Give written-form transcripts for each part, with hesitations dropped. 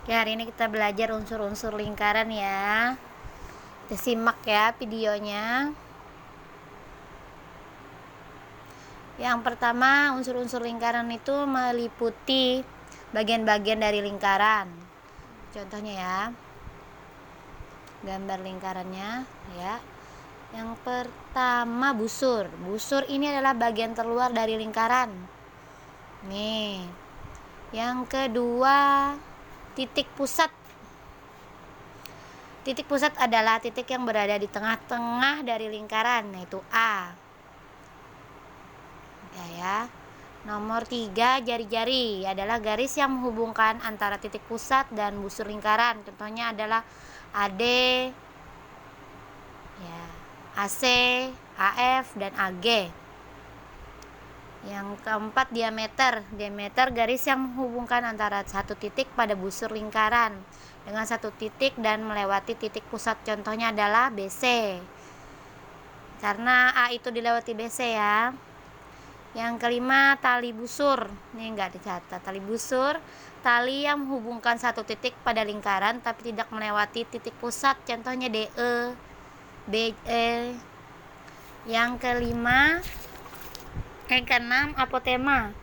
Oke, hari ini kita belajar unsur-unsur lingkaran ya. Kita simak ya videonya. Yang pertama, unsur-unsur lingkaran itu meliputi bagian-bagian dari lingkaran. Contohnya ya, gambar lingkarannya ya. Yang pertama, busur. Busur ini adalah bagian terluar dari lingkaran. Nih. Yang kedua, titik pusat. Titik pusat adalah titik yang berada di tengah-tengah dari lingkaran, yaitu A. Ya. Nomor 3, jari-jari adalah garis yang menghubungkan antara titik pusat dan busur lingkaran. Contohnya adalah AD, ya, AC, AF, dan AG. Yang keempat, diameter. Diameter garis yang menghubungkan antara satu titik pada busur lingkaran dengan satu titik dan melewati titik pusat. Contohnya adalah BC. Karena A itu dilewati BC ya. Yang kelima, tali busur. Ini enggak dicatat. Tali busur, tali yang menghubungkan satu titik pada lingkaran tapi tidak melewati titik pusat. Contohnya DE, BE. Yang keenam, apotema.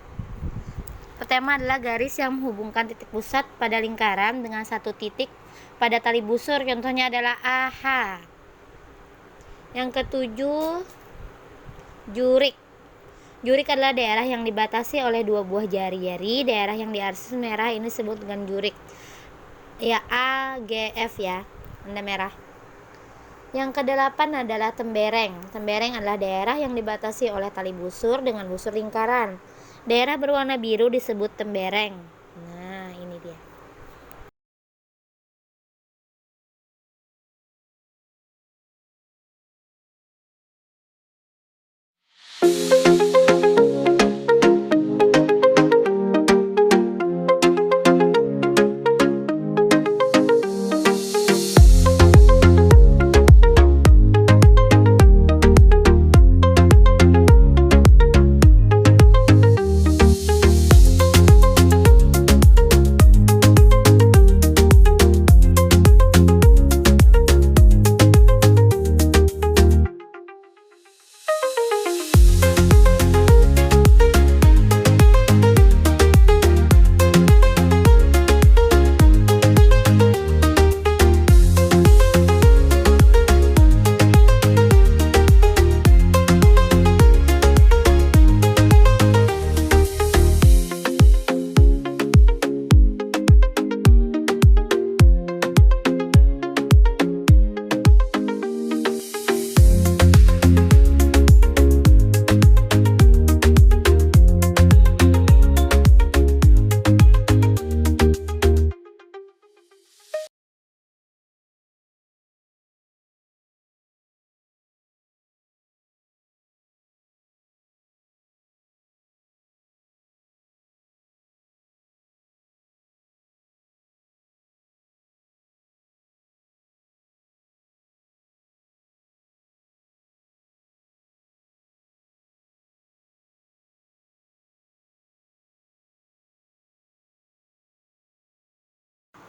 Apotema adalah garis yang menghubungkan titik pusat pada lingkaran dengan satu titik pada tali busur. Contohnya adalah AH. Yang ketujuh, jurik. Jurik adalah daerah yang dibatasi oleh dua buah jari-jari. Daerah yang diarsir merah ini disebut dengan jurik. Ya, A, G, F ya, tanda merah. Yang kedelapan adalah tembereng. Tembereng adalah daerah yang dibatasi oleh tali busur dengan busur lingkaran. Daerah berwarna biru disebut tembereng. Nah, ini dia.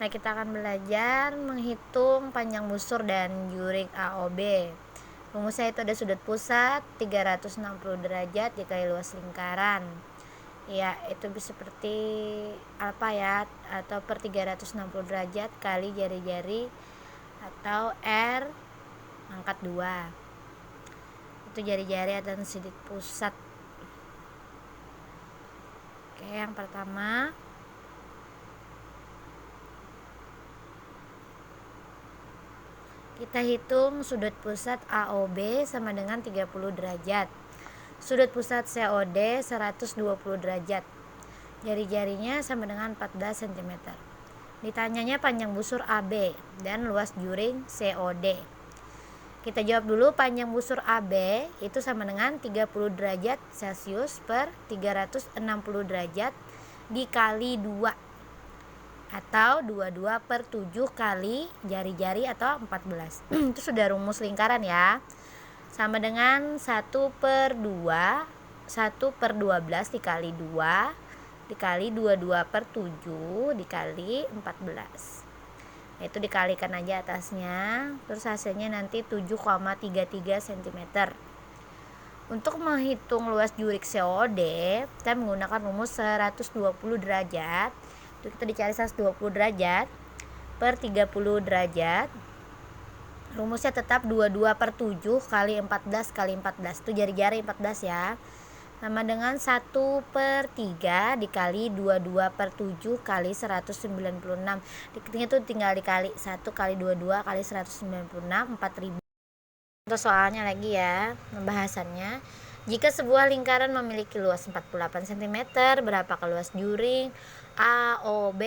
Nah, kita akan belajar menghitung panjang busur dan jurik AOB. Rumusnya itu ada sudut pusat 360 derajat dikali luas lingkaran. Ya, itu bisa seperti apa ya? Atau per 360 derajat kali jari-jari atau R angkat 2. Itu jari-jari atau sudut pusat. Oke, yang pertama kita hitung sudut pusat AOB sama dengan 30 derajat. Sudut pusat COD 120 derajat. Jari-jarinya sama dengan 14 cm. Ditanyanya panjang busur AB dan luas juring COD. Kita jawab dulu, panjang busur AB itu sama dengan 30 derajat Celcius per 360 derajat dikali 2. Atau 22 per 7 kali jari-jari atau 14. Itu sudah rumus lingkaran ya. Sama dengan 1 per 2, 1 per 12 dikali 2 dikali 22/7 dikali 14. Itu dikalikan aja atasnya, terus hasilnya nanti 7,33 cm. Untuk menghitung luas jurik COD, kita menggunakan rumus 120 derajat. Itu kita dicari 120 derajat per 30 derajat. Rumusnya tetap 22/7 kali 14 kali 14. Itu jari-jari 14 ya. Sama dengan 1/3 dikali 22/7 kali 196. Dikitnya tuh tinggal dikali 1 kali 22 kali 196, 4000. Untuk soalnya lagi ya, pembahasannya. Jika sebuah lingkaran memiliki luas 48 cm, berapa luas juring AOB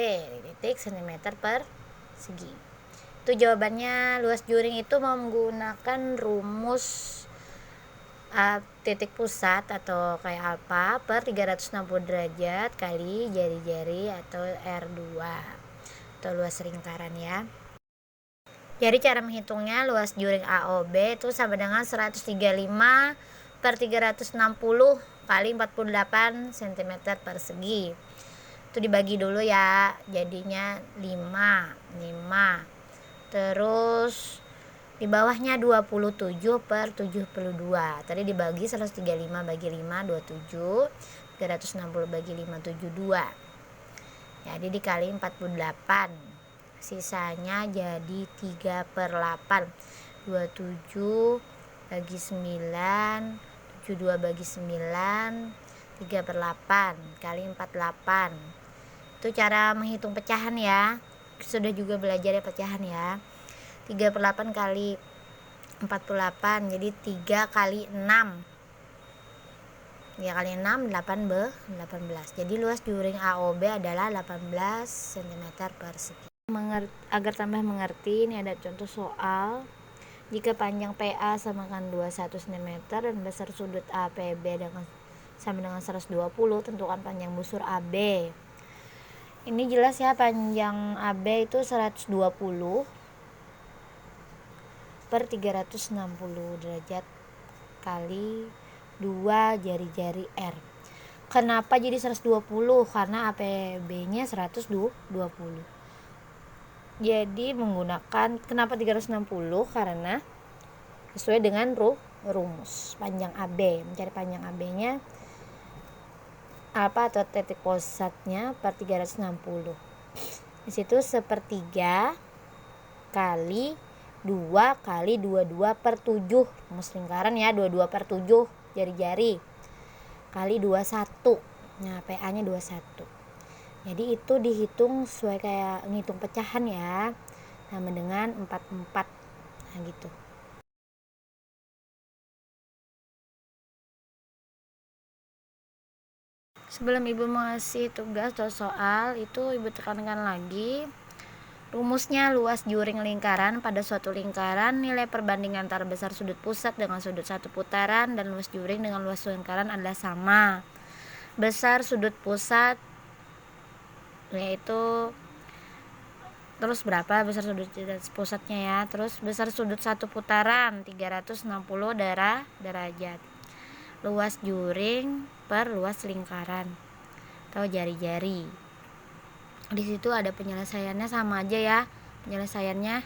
titik cm per segi? Itu jawabannya, luas juring itu menggunakan rumus titik pusat atau kayak apa per 360 derajat kali jari-jari atau R2 atau luas lingkaran ya. Jadi cara menghitungnya, luas juring AOB itu sama dengan 135/360 kali 48 cm per segi. Itu dibagi dulu ya, jadinya 5. Terus di bawahnya 27/72. Tadi dibagi 135 bagi 5 27, 360 bagi 5 72. Jadi dikali 48. Sisanya jadi 3/8. 27 bagi 9, 72 bagi 9, 3/8 kali 48. Itu cara menghitung pecahan ya. Sudah juga belajar ya pecahan ya. 3/8 kali 48, jadi 3 kali 6. 3 kali 6 18. Jadi luas juring AOB adalah 18 cm per segi. Agar tambah mengerti, ini ada contoh soal. Jika panjang PA samakan 21 cm dan besar sudut APB sama dengan 120, tentukan panjang busur AB. Ini jelas ya, panjang AB itu 120 per 360 derajat kali 2 jari-jari R. Kenapa jadi 120? Karena APB-nya 120. Jadi menggunakan, kenapa 360? Karena sesuai dengan rumus panjang AB. Mencari panjang AB-nya apa atau titik pusatnya per 360. Di situ 1/3 kali 2 kali 22/7, rumus lingkaran ya, 22/7 jari-jari kali 21. Nah, PA-nya 21. Jadi itu dihitung sesuai kayak ngitung pecahan ya, sama dengan 44. Nah gitu. Sebelum ibu mengasih tugas atau soal, itu ibu tekankan lagi rumusnya. Luas juring lingkaran pada suatu lingkaran, nilai perbandingan antara besar sudut pusat dengan sudut satu putaran dan luas juring dengan luas lingkaran adalah sama. Besar sudut pusat yaitu, terus berapa besar sudut pusatnya ya, terus besar sudut satu putaran 360 derajat. Luas juring per luas lingkaran atau jari-jari. Di situ ada penyelesaiannya, sama aja ya penyelesaiannya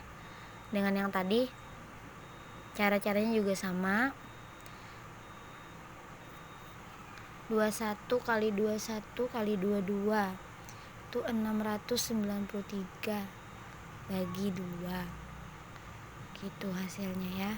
dengan yang tadi. Cara-caranya juga sama. 21 kali 21 kali 22 itu 693 bagi 2. Gitu hasilnya ya.